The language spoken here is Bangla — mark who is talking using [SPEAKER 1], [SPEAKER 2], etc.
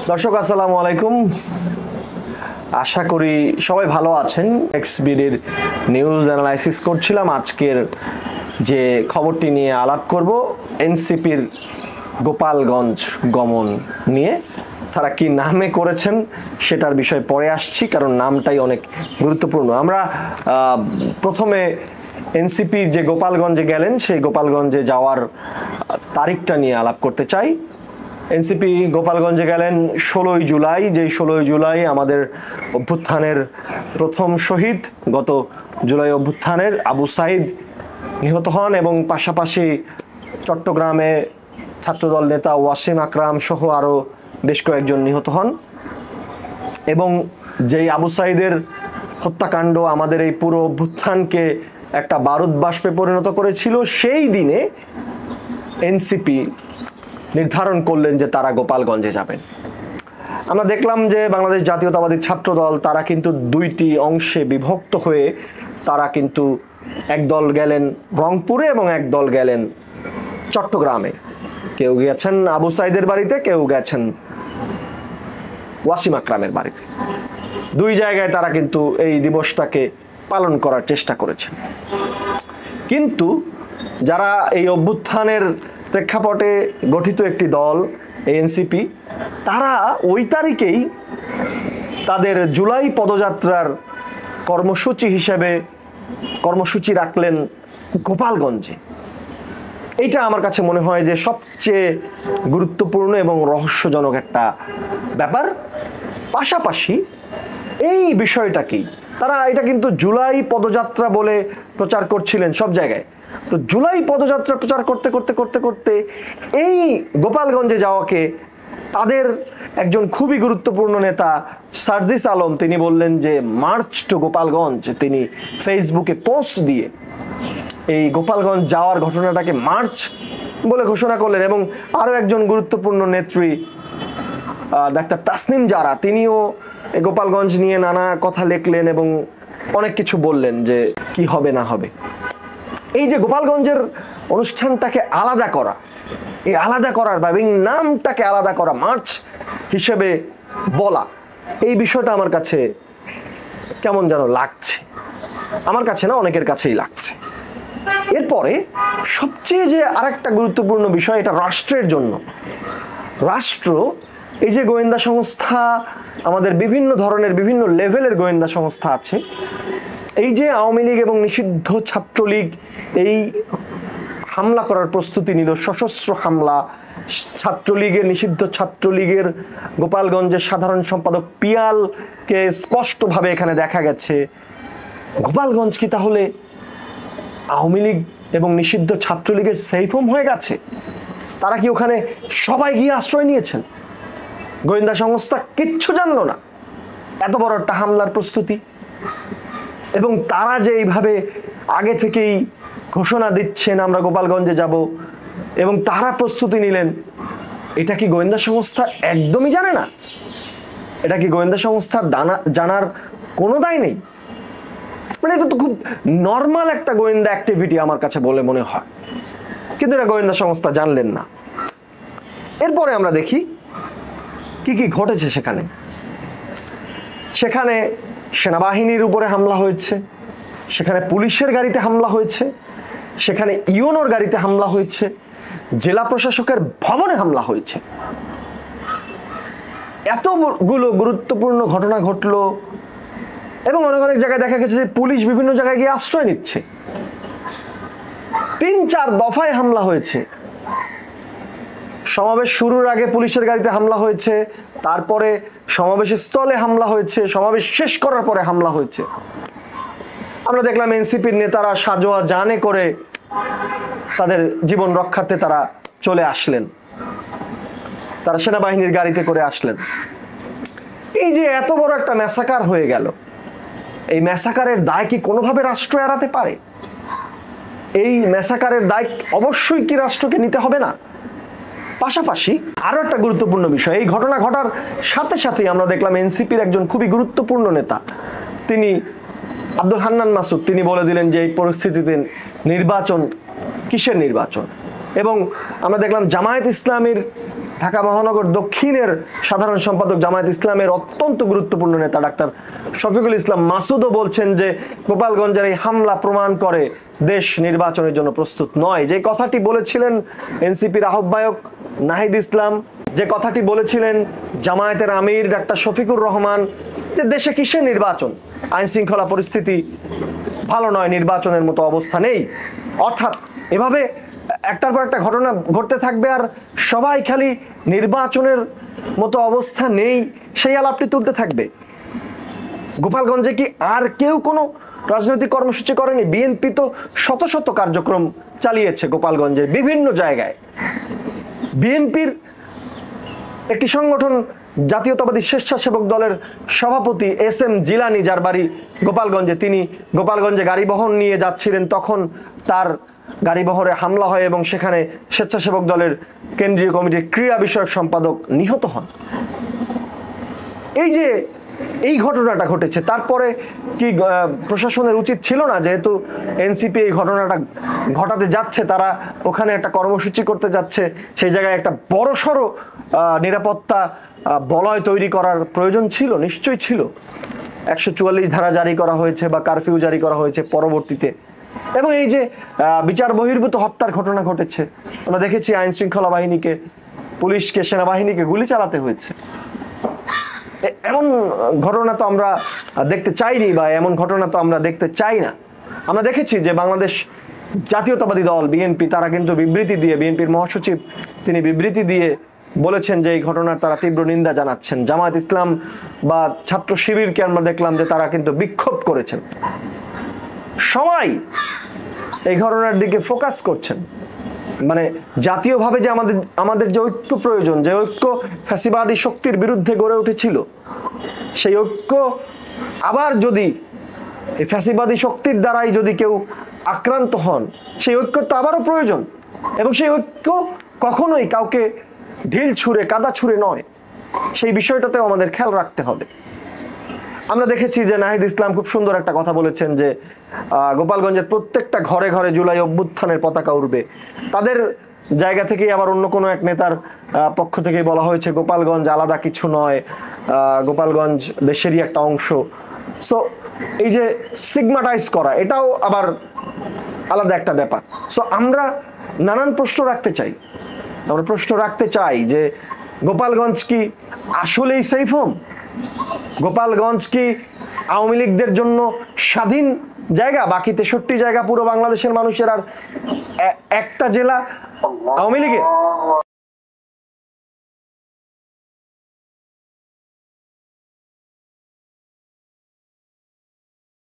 [SPEAKER 1] দর্শক আসসালামু আলাইকুম, আশা করি সবাই ভালো আছেন। এক্সবিডির নিউজ অ্যানালাইসিস করছিলাম। আজকের যে খবরটি নিয়ে আলাপ করব এনসিপির গোপালগঞ্জ গমন নিয়ে। তারা কি নামে করেছেন সেটার বিষয়ে পরে আসছি, কারণ নামটাই অনেক গুরুত্বপূর্ণ। আমরা প্রথমে এনসিপির যে গোপালগঞ্জে গেলেন সেই গোপালগঞ্জে যাওয়ার তারিখটা নিয়ে আলাপ করতে চাই। এনসিপি গোপালগঞ্জে গেলেন 16ই জুলাই। যেই 16ই জুলাই আমাদের অভ্যুত্থানের প্রথম শহীদ, গত জুলাই অভ্যুত্থানের আবু সাইদ নিহত হন এবং পাশাপাশি চট্টগ্রামে ছাত্রদল নেতা ওয়াসিম আকরাম সহ আরও বেশ কয়েকজন নিহত হন। এবং যেই আবু সাইদের হত্যাকাণ্ড আমাদের এই পুরো অভ্যুত্থানকে একটা বারুদ বাষ্পে পরিণত করেছিল, সেই দিনে এনসিপি নির্ধারণ করলেন যে তারা গোপালগঞ্জে যাবেন। আমরা দেখলাম যে বাংলাদেশ জাতীয়তাবাদী ছাত্রদল তারা কিন্তু দুইটি অংশে বিভক্ত হয়ে তারা কিন্তু একদল গেলেন রংপুরে এবং একদল গেলেন চট্টগ্রামে। কেউ গেছেন আবু সাইদের বাড়িতে, কেউ গেছেন ওয়াসিম আকরামের বাড়িতে। দুই জায়গায় তারা কিন্তু এই দিবসটাকে পালন করার চেষ্টা করেছেন। কিন্তু যারা এই অভ্যুত্থানের প্রেক্ষাপটে গঠিত একটি দল এনসিপি, তারা ওই তারিখেই তাদের জুলাই পদযাত্রার কর্মসূচি হিসেবে কর্মসূচি রাখলেন গোপালগঞ্জে। এইটা আমার কাছে মনে হয় যে সবচেয়ে গুরুত্বপূর্ণ এবং রহস্যজনক একটা ব্যাপার। পাশাপাশি এই বিষয়টাকেই তারা, এটা কিন্তু জুলাই পদযাত্রা বলে প্রচার করছিলেন সব জায়গায়। তো জুলাই পদযাত্রা প্রচার করতে করতে করতে করতে এই গোপালগঞ্জে যাওয়াকে তাদের একজন খুবই গুরুত্বপূর্ণ নেতা সার্জিস আলম তিনি বললেন যে মার্চ টু গোপালগঞ্জ। তিনি ফেসবুকে পোস্ট দিয়ে এই গোপালগঞ্জ যাওয়ার ঘটনাটাকে মার্চ বলে ঘোষণা করলেন। এবং আরও একজন গুরুত্বপূর্ণ নেত্রী ডাক্তার তাসনিম জারা, তিনিও এই গোপালগঞ্জ নিয়ে নানা কথা লিখলেন এবং অনেক কিছু বললেন যে কি হবে না হবে। এই যে গোপালগঞ্জের অনুষ্ঠানটাকে আলাদা করা, এই আলাদা করার বা নামটাকে আলাদা করা, মার্চ হিসেবে বলা, এই বিষয়টা আমার কাছে কেমন যেন লাগছে। আমার কাছে না, অনেকের কাছেই লাগছে। এরপরে সবচেয়ে যে আরেকটা গুরুত্বপূর্ণ বিষয়, এটা রাষ্ট্রের জন্য। রাষ্ট্র, এই যে গোয়েন্দা সংস্থা, আমাদের বিভিন্ন ধরনের বিভিন্ন লেভেলের গোয়েন্দা সংস্থা আছে, এই যে আওয়ামী লীগ এবং নিষিদ্ধ ছাত্রলীগ এই হামলা করার প্রস্তুতি নিল, সশস্ত্র হামলা, ছাত্রলীগের নিষিদ্ধ ছাত্রলীগের গোপালগঞ্জের সাধারণ সম্পাদক পিয়ালকে স্পষ্টভাবে এখানে দেখা গেছে। গোপালগঞ্জ কি তাহলে আওয়ামী লীগ এবং নিষিদ্ধ ছাত্রলীগের সেফ হোম হয়ে গেছে? তারা কি ওখানে সবাই গিয়ে আশ্রয় নিয়েছেন? গোয়েন্দা সংস্থা কিচ্ছু জানলো না এত বড় একটা হামলার প্রস্তুতি। এবং তারা যে এইভাবে আগে থেকেই ঘোষণা দিচ্ছেন আমরা গোপালগঞ্জে যাব এবং তারা প্রস্তুতি নিলেন, এটা কি গোয়েন্দা সংস্থা একদমই জানে না? এটা কি গোয়েন্দা সংস্থার জানার কোনো দায় নেই? মানে এটা তো খুব নর্মাল একটা গোয়েন্দা অ্যাক্টিভিটি আমার কাছে বলে মনে হয়, কিন্তু এটা গোয়েন্দা সংস্থা জানলেন না। এরপরে আমরা দেখি কি কি ঘটেছে সেখানে। সেখানে সেনাবাহিনীর উপরে হামলা হয়েছে, সেখানে পুলিশের গাড়িতে হামলা হয়েছে, সেখানে ইউনোর গাড়িতে হামলা হয়েছে, জেলা প্রশাসকের ভবনে হামলা হয়েছে। এতগুলো গুরুত্বপূর্ণ ঘটনা ঘটলো এবং অনেক অনেক জায়গায় দেখা গেছে যে পুলিশ বিভিন্ন জায়গায় গিয়ে আশ্রয় নিচ্ছে। 3-4 দফায় হামলা হয়েছে। সমাবেশ শুরুর আগে পুলিশের গাড়িতে হামলা হয়েছে, তারপরে সমাবেশের স্থলে হামলা হয়েছে, সমাবেশ শেষ করার পরে হামলা হয়েছে। আমরা দেখলাম এনসিপির নেতারা সাজোয়া জানে করে তাদের জীবন রক্ষার্থে তারা চলে আসলেন, তারা সেনাবাহিনীর গাড়িতে করে আসলেন। এই যে এত বড় একটা ম্যাসাকার হয়ে গেল, এই ম্যাসাকারের দায় কি কোনোভাবে রাষ্ট্র এড়াতে পারে? এই ম্যাসাকারের দায় অবশ্যই কি রাষ্ট্রকে নিতে হবে না? পাশাপাশি আরো একটা গুরুত্বপূর্ণ বিষয়, এই ঘটনা ঘটার সাথে সাথে আমরা দেখলাম এনসিপির একজন খুবই গুরুত্বপূর্ণ নেতা, তিনি আব্দুল হান্নান মাসুদ, তিনি বলে দিলেন যে এই পরিস্থিতিতে নির্বাচন কিসের নির্বাচন। এবং আমরা দেখলাম জামায়াত ইসলামীর ঢাকা মহানগর দক্ষিণের সাধারণ সম্পাদক জামায়াত ইসলামের অত্যন্ত গুরুত্বপূর্ণ নেতা ডাক্তার শফিকুল ইসলাম মাসুদও বলছেন যে গোপালগঞ্জের এই হামলা প্রমাণ করে দেশ নির্বাচনের জন্য প্রস্তুত নয়। যে কথাটি বলেছিলেন এনসিপির আহ্বায়ক নাহিদ ইসলাম, যে কথাটি বলেছিলেন জামায়াতের আমির ডাক্তার শফিকুর রহমান, যে দেশে কিসের নির্বাচন, আইন শৃঙ্খলা পরিস্থিতি ভালো নয়, নির্বাচনের মতো অবস্থা নেই। অর্থাৎ এভাবে একটার পর একটা ঘটনা ঘটতে থাকবে আর সবাই খালি নির্বাচনের মতো অবস্থা নেই সেই আলাপটি তুলতে থাকবে। গোপালগঞ্জে কি আর কেউ কোনো রাজনৈতিক কর্মসূচি করেনি? বিএনপি তো শত শত কার্যক্রম চালিয়েছে গোপালগঞ্জের বিভিন্ন জায়গায়। বিএনপির একটি সংগঠন জাতীয়তাবাদী স্বেচ্ছাসেবক দলের সভাপতি এস এম জিলানি, যার বাড়ি গোপালগঞ্জে, তিনি গোপালগঞ্জে গাড়ি বহন নিয়ে যাচ্ছিলেন, তখন তার গাড়ি বহরে হামলা হয় এবং সেখানে স্বেচ্ছাসেবক দলের কেন্দ্রীয় কমিটির ক্রীড়া বিষয়ক সম্পাদক নিহত হন। এই যে এই ঘটনাটা ঘটেছে, তারপরে কি প্রশাসনের উচিত ছিল না, যেহেতু এনসিপি এই ঘটনাটা ঘটাতে যাচ্ছে, তারা ওখানে একটা কর্মসূচি করতে যাচ্ছে, সেই জায়গায় একটা বড়সড় নিরাপত্তা বলয় তৈরি করার প্রয়োজন ছিল? নিশ্চয়ই ছিল। 144 ধারা জারি করা হয়েছে বা কারফিউ জারি করা হয়েছে পরবর্তীতে, এবং এই যে বিচার বহির্ভূত হত্যার ঘটনা ঘটেছে, আমরা দেখেছি আইন শৃঙ্খলা বাহিনীকে, পুলিশকে, সেনাবাহিনীকে গুলি চালাতে হয়েছে। এমন ঘটনা তো আমরা দেখতে চাইনি, বা এমন ঘটনা তো আমরা দেখতে চাই না। আমরা দেখেছি যে বাংলাদেশ জাতীয়তাবাদী দল বিএনপি, তারা কিন্তু বিবৃতি দিয়ে, বিএনপির মহাসচিব তিনি বিবৃতি দিয়ে বলেছেন যে এই ঘটনার তারা তীব্র নিন্দা জানাচ্ছেন। জামায়াত ইসলাম বা ছাত্র শিবিরকে আমরা দেখলাম যে তারা কিন্তু বিক্ষোভ করেছেন। সবাই এই ঘটনার দিকে ফোকাস করছেন, মানে জাতীয়ভাবে যে আমাদের যে ঐক্য প্রয়োজন, যে ঐক্য ফ্যাসিবাদী শক্তির বিরুদ্ধে গড়ে উঠেছিল, সেই ঐক্য আবার যদি এই ফ্যাসিবাদী শক্তির দ্বারাই যদি কেউ আক্রান্ত হন, সেই ঐক্য তো আবারও প্রয়োজন, এবং সেই ঐক্য কখনোই কাউকে ঢিল ছুঁড়ে কাদা ছুঁড়ে নয়, সেই বিষয়টাতেও আমাদের খেয়াল রাখতে হবে। আমরা দেখেছি যে নাহিদ ইসলাম খুব সুন্দর একটা কথা বলেছেন যে গোপালগঞ্জের প্রত্যেকটা ঘরে ঘরে জুলাই অভ্যুত্থানের পতাকা উড়বে। তাদের জায়গা থেকে আবার অন্য কোনো এক নেতার পক্ষ থেকে বলা হয়েছে গোপালগঞ্জ আলাদা কিছু নয়, গোপালগঞ্জ দেশেরই একটা অংশ। সো এই যে স্টিগমাটাইজ করা, এটাও আবার আলাদা একটা ব্যাপার। সো আমরা নানান প্রশ্ন রাখতে চাই, আমরা প্রশ্ন রাখতে চাই যে গোপালগঞ্জ কি আসলেই সেফ হোম? গোপালগঞ্জ কি আওয়ামী লীগদের জন্য স্বাধীন জায়গা? বাকি 63 জায়গা পুরো বাংলাদেশের মানুষের আর একটা জেলা আওয়ামী লীগের?